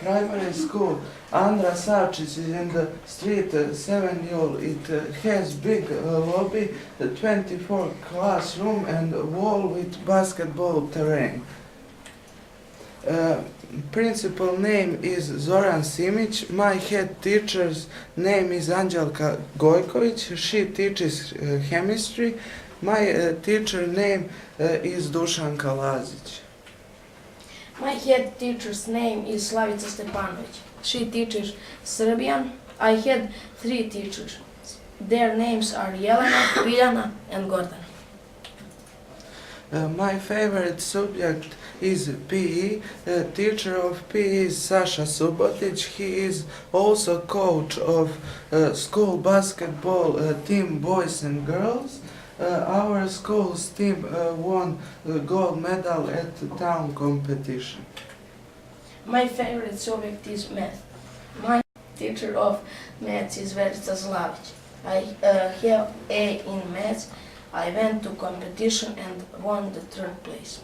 primary school. Andra Savčić is in the street 7 Yule. It has big lobby, 24 classroom and wall with basketball terrain. Principal name is Zoran Simić. My head teacher's name is Anđelka Gojković. She teaches chemistry. My teacher name is Dušanka Lazić. My head teacher's name is Slavica Stepanović. She teaches Serbian. I had 3 teachers. Their names are Jelena, Biljana and Gordana. My favorite subject is PE. Teacher of PE is Saša Subotić. He is also coach of school basketball team boys and girls. Our school's team won the gold medal at the town competition. My favorite subject is math. My teacher of maths is Verica Slavić. I have A in maths. I went to competition and won the 3rd place.